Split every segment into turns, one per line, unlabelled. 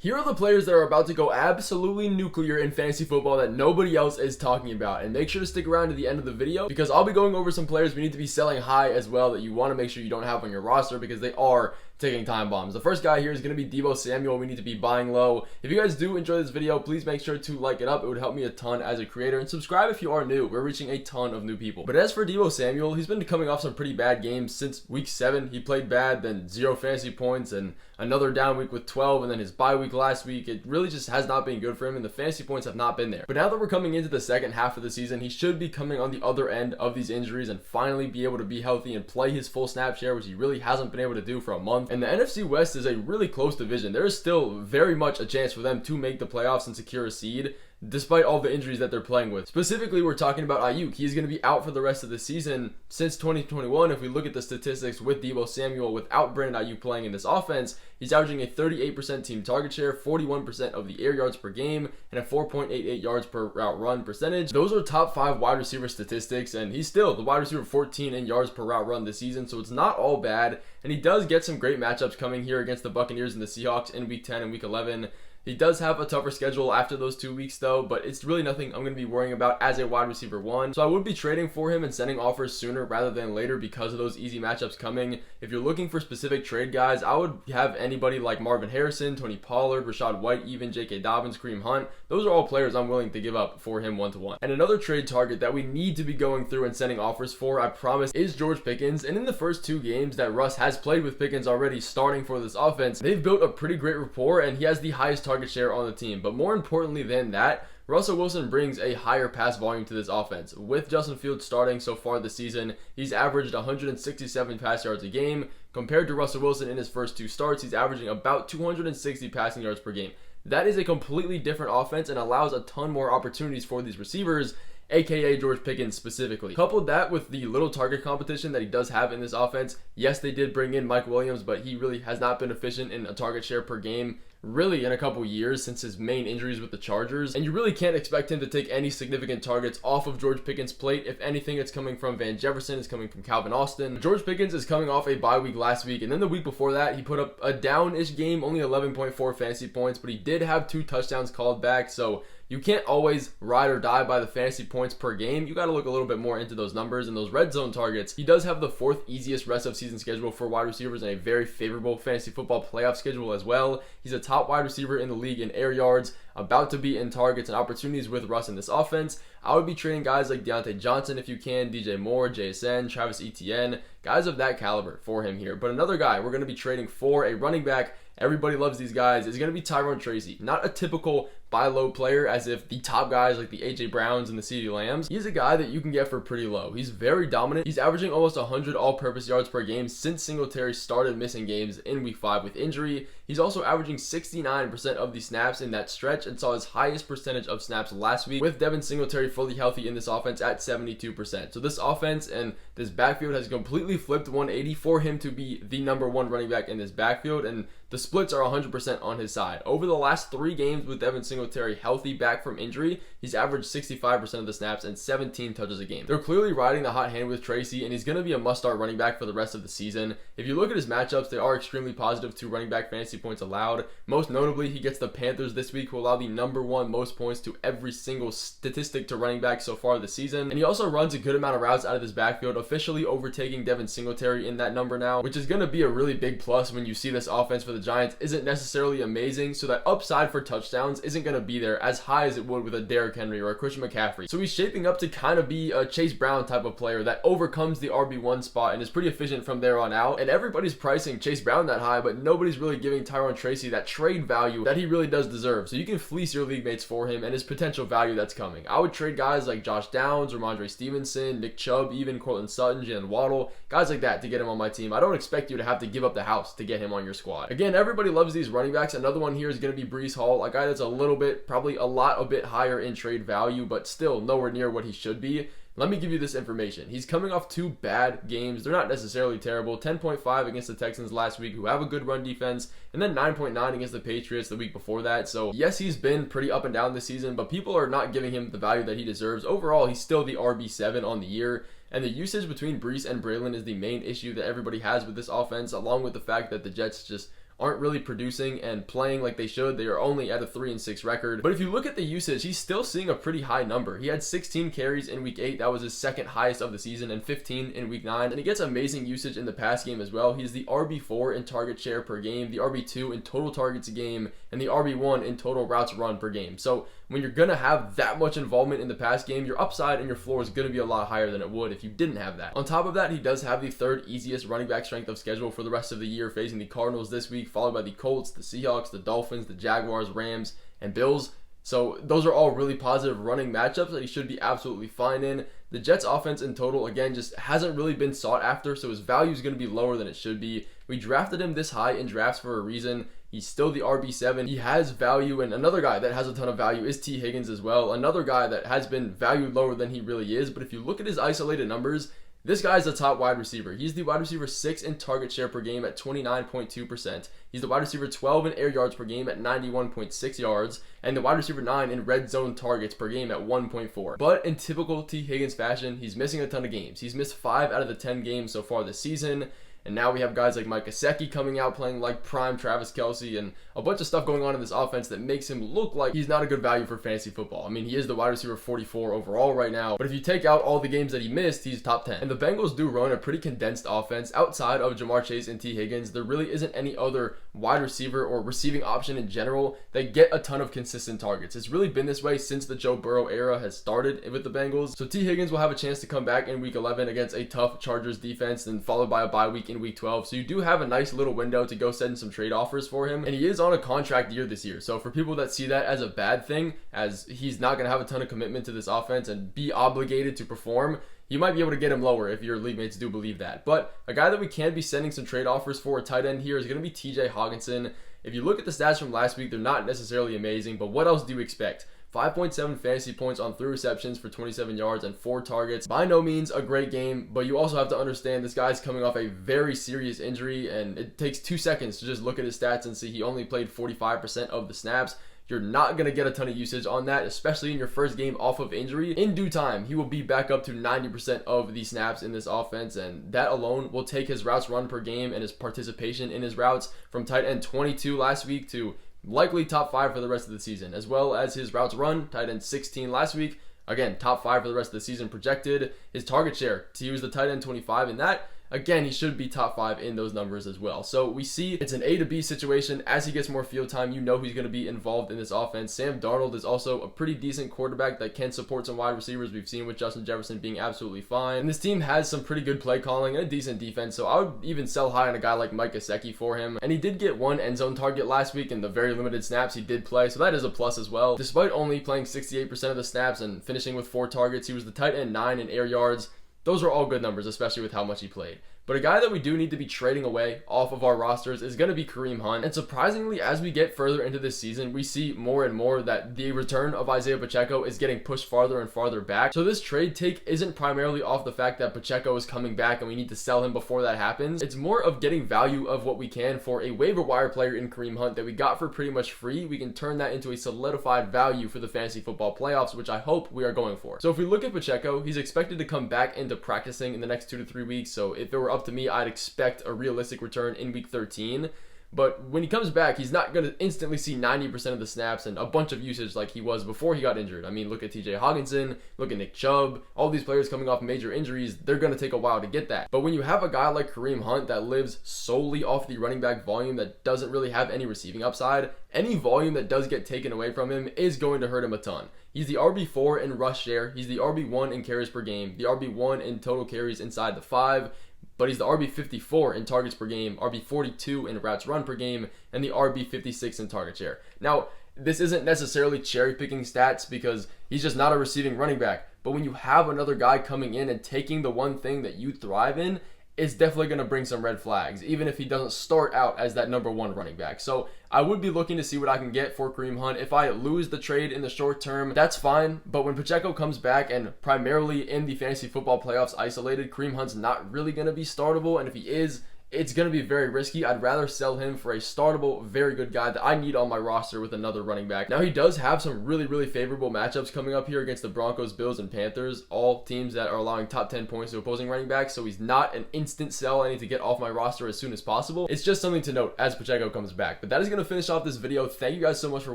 Here are the players that are about to go absolutely nuclear in fantasy football that nobody else is talking about. And make sure to stick around to the end of the video because I'll be going over some players we need to be selling high as well that you want to make sure you don't have on your roster because they are taking time bombs. The first guy here is going to be Deebo Samuel. We need to be buying low. If you guys do enjoy this video, please make sure to like it up. It would help me a ton as a creator. And subscribe if you are new. We're reaching a ton of new people. But as for Deebo Samuel, he's been coming off some pretty bad games since week 7. He played bad, then 0 fantasy points, and another down week with 12, and then his bye week last week. It really just has not been good for him, and the fantasy points have not been there. But now that we're coming into the second half of the season, he should be coming on the other end of these injuries and finally be able to be healthy and play his full snap share, which he really hasn't been able to do for a month. And the NFC West is a really close division. There is still very much a chance for them to make the playoffs and secure a seed despite all the injuries that they're playing with. Specifically, we're talking about Ayuk. He's going to be out for the rest of the season. Since 2021, if we look at the statistics with Deebo Samuel without Brandon Ayuk playing in this offense, he's averaging a 38% team target share, 41% of the air yards per game, and a 4.88 yards per route run percentage. Those are top 5 wide receiver statistics, and he's still the wide receiver 14 in yards per route run this season, so it's not all bad. And he does get some great matchups coming here against the Buccaneers and the Seahawks in week 10 and week 11. He does have a tougher schedule after those 2 weeks though, but it's really nothing I'm going to be worrying about as a wide receiver 1. So I would be trading for him and sending offers sooner rather than later because of those easy matchups coming. If you're looking for specific trade guys, I would have anybody like Marvin Harrison, Tony Pollard, Rashad White, even J.K. Dobbins, Kareem Hunt. Those are all players I'm willing to give up for him 1-to-1. And another trade target that we need to be going through and sending offers for, I promise, is George Pickens. And in the first 2 games that Russ has played with Pickens already starting for this offense, they've built a pretty great rapport and he has the highest target share on the team. But more importantly than that, Russell Wilson brings a higher pass volume to this offense. With Justin Fields starting so far this season, he's averaged 167 pass yards a game. Compared to Russell Wilson in his first 2 starts, he's averaging about 260 passing yards per game. That is a completely different offense and allows a ton more opportunities for these receivers, aka George Pickens specifically. Coupled that with the little target competition that he does have in this offense, yes, they did bring in Mike Williams, but he really has not been efficient in a target share per game really in a couple years since his main injuries with the Chargers, and you really can't expect him to take any significant targets off of George Pickens' plate. If anything, it's coming from Van Jefferson, it's coming from Calvin Austin. George Pickens is coming off a bye week last week, and then the week before that, he put up a down-ish game, only 11.4 fantasy points, but he did have 2 touchdowns called back, so you can't always ride or die by the fantasy points per game. You got to look a little bit more into those numbers and those red zone targets. He does have the 4th easiest rest of season schedule for wide receivers and a very favorable fantasy football playoff schedule as well. He's a top wide receiver in the league in air yards, about to be in targets and opportunities with Russ in this offense. I would be trading guys like Deontay Johnson if you can, DJ Moore, JSN, Travis Etienne, guys of that caliber for him here. But another guy we're going to be trading for, a running back, everybody loves these guys, is going to be Tyrone Tracy. Not a typical buy low player as if the top guys like the AJ Browns and the CeeDee Lambs. He's a guy that you can get for pretty low. He's very dominant. He's averaging almost 100 all-purpose yards per game since Singletary started missing games in week 5 with injury. He's also averaging 69% of the snaps in that stretch and saw his highest percentage of snaps last week with Devin Singletary fully healthy in this offense at 72%. So this offense and this backfield has completely flipped 180 for him to be the number 1 running back in this backfield, and the splits are 100% on his side. Over the last 3 games with Devin Singletary healthy back from injury, he's averaged 65% of the snaps and 17 touches a game. They're clearly riding the hot hand with Tracy, and he's going to be a must-start running back for the rest of the season. If you look at his matchups, they are extremely positive to running back fantasy points allowed. Most notably, he gets the Panthers this week, who allow the number 1 most points to every single statistic to running back so far this season. And he also runs a good amount of routes out of this backfield, officially overtaking Devin Singletary in that number now, which is going to be a really big plus when you see this offense for the Giants isn't necessarily amazing, so that upside for touchdowns isn't going to be there as high as it would with a Derrick Henry or a Christian McCaffrey. So he's shaping up to kind of be a Chase Brown type of player that overcomes the RB1 spot and is pretty efficient from there on out. And everybody's pricing Chase Brown that high, but nobody's really giving Tyrone Tracy that trade value that he really does deserve. So you can fleece your league mates for him and his potential value that's coming. I would trade guys like Josh Downs, Ramondre Stevenson, Nick Chubb, even Cortland Sutton, Jalen Waddle, guys like that to get him on my team. I don't expect you to have to give up the house to get him on your squad. Again, everybody loves these running backs. Another one here is going to be Breece Hall, a guy that's a little bit, probably a bit higher in trade value, but still nowhere near what he should be. Let me give you this information. He's coming off 2 bad games. They're not necessarily terrible. 10.5 against the Texans last week, who have a good run defense, and then 9.9 against the Patriots the week before that. So yes, he's been pretty up and down this season, but people are not giving him the value that he deserves. Overall, he's still the RB7 on the year. And the usage between Breece and Braylon is the main issue that everybody has with this offense, along with the fact that the Jets just aren't really producing and playing like they should. They are only at a 3-6 record. But if you look at the usage, he's still seeing a pretty high number. He had 16 carries in week 8. That was his second highest of the season, and 15 in week 9. And he gets amazing usage in the pass game as well. He's the RB4 in target share per game, the RB2 in total targets a game, and the RB1 in total routes run per game. So when you're going to have that much involvement in the pass game, your upside and your floor is going to be a lot higher than it would if you didn't have that. On top of that, he does have the third easiest running back strength of schedule for the rest of the year, facing the Cardinals this week, followed by the Colts, the Seahawks, the Dolphins, the Jaguars, Rams, and Bills. So those are all really positive running matchups that he should be absolutely fine in. The Jets offense in total, again, just hasn't really been sought after, so his value is going to be lower than it should be. We drafted him this high in drafts for a reason. He's still the RB7. He has value, and another guy that has a ton of value is T. Higgins as well. Another guy that has been valued lower than he really is, but if you look at his isolated numbers, this guy's a top wide receiver. He's the wide receiver 6 in target share per game at 29.2%. He's the wide receiver 12 in air yards per game at 91.6 yards, and the wide receiver 9 in red zone targets per game at 1.4. But in typical T. Higgins fashion, he's missing a ton of games. He's missed 5 out of the 10 games so far this season. And now we have guys like Mike Gesicki coming out playing like prime Travis Kelce, and a bunch of stuff going on in this offense that makes him look like he's not a good value for fantasy football. I mean, he is the wide receiver 44 overall right now, but if you take out all the games that he missed, he's top 10. And the Bengals do run a pretty condensed offense. Outside of Jamar Chase and T. Higgins, there really isn't any other wide receiver or receiving option in general that get a ton of consistent targets. It's really been this way since the Joe Burrow era has started with the Bengals. So T. Higgins will have a chance to come back in week 11 against a tough Chargers defense, then followed by a bye week in week 12. So you do have a nice little window to go send some trade offers for him. And he is on a contract year this year. So for people that see that as a bad thing, as he's not going to have a ton of commitment to this offense and be obligated to perform, you might be able to get him lower if your league mates do believe that. But a guy that we can be sending some trade offers for a tight end here is going to be TJ Hawkinson. If you look at the stats from last week, they're not necessarily amazing, but what else do you expect? 5.7 fantasy points on 3 receptions for 27 yards and 4 targets. By no means a great game, but you also have to understand this guy's coming off a very serious injury, and it takes 2 seconds to just look at his stats and see he only played 45% of the snaps. You're not going to get a ton of usage on that, especially in your first game off of injury. In due time, he will be back up to 90% of the snaps in this offense, and that alone will take his routes run per game and his participation in his routes from tight end 22 last week to likely top 5 for the rest of the season, as well as his routes run, tight end 16 last week. Again, top 5 for the rest of the season projected. His target share, to use the tight end 25 in that, again, he should be top 5 in those numbers as well. So we see it's an A to B situation. As he gets more field time, you know he's going to be involved in this offense. Sam Darnold is also a pretty decent quarterback that can support some wide receivers. We've seen with Justin Jefferson being absolutely fine. And this team has some pretty good play calling and a decent defense, so I would even sell high on a guy like Mike Gesicki for him. And he did get 1 end zone target last week in the very limited snaps he did play, so that is a plus as well. Despite only playing 68% of the snaps and finishing with 4 targets, he was the tight end 9 in air yards. Those are all good numbers, especially with how much he played. But a guy that we do need to be trading away off of our rosters is going to be Kareem Hunt. And surprisingly, as we get further into this season, we see more and more that the return of Isaiah Pacheco is getting pushed farther and farther back. So this trade take isn't primarily off the fact that Pacheco is coming back and we need to sell him before that happens. It's more of getting value of what we can for a waiver wire player in Kareem Hunt that we got for pretty much free. We can turn that into a solidified value for the fantasy football playoffs, which I hope we are going for. So if we look at Pacheco, he's expected to come back into practicing in the next 2 to 3 weeks. So if it were up to me, I'd expect a realistic return in week 13. But when he comes back, he's not going to instantly see 90% of the snaps and a bunch of usage like he was before he got injured. I mean, look at TJ Hawkinson, look at Nick Chubb, all these players coming off major injuries, they're going to take a while to get that. But when you have a guy like Kareem Hunt that lives solely off the running back volume that doesn't really have any receiving upside, any volume that does get taken away from him is going to hurt him a ton. He's the RB4 in rush share, he's the RB1 in carries per game, the RB1 in total carries inside the 5, but he's the RB54 in targets per game, RB42 in routes run per game, and the RB56 in target share. Now, this isn't necessarily cherry-picking stats because he's just not a receiving running back, but when you have another guy coming in and taking the one thing that you thrive in, it's definitely going to bring some red flags, even if he doesn't start out as that number 1 running back. So I would be looking to see what I can get for Kareem Hunt. If I lose the trade in the short term, that's fine. But when Pacheco comes back and primarily in the fantasy football playoffs isolated, Kareem Hunt's not really going to be startable. And if he is, it's going to be very risky. I'd rather sell him for a startable, very good guy that I need on my roster with another running back. Now, he does have some really favorable matchups coming up here against the Broncos, Bills, and Panthers, all teams that are allowing top 10 points to opposing running backs, so he's not an instant sell. I need to get off my roster as soon as possible. It's just something to note as Pacheco comes back. But that is going to finish off this video. Thank you guys so much for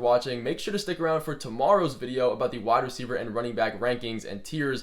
watching. Make sure to stick around for tomorrow's video about the wide receiver and running back rankings and tiers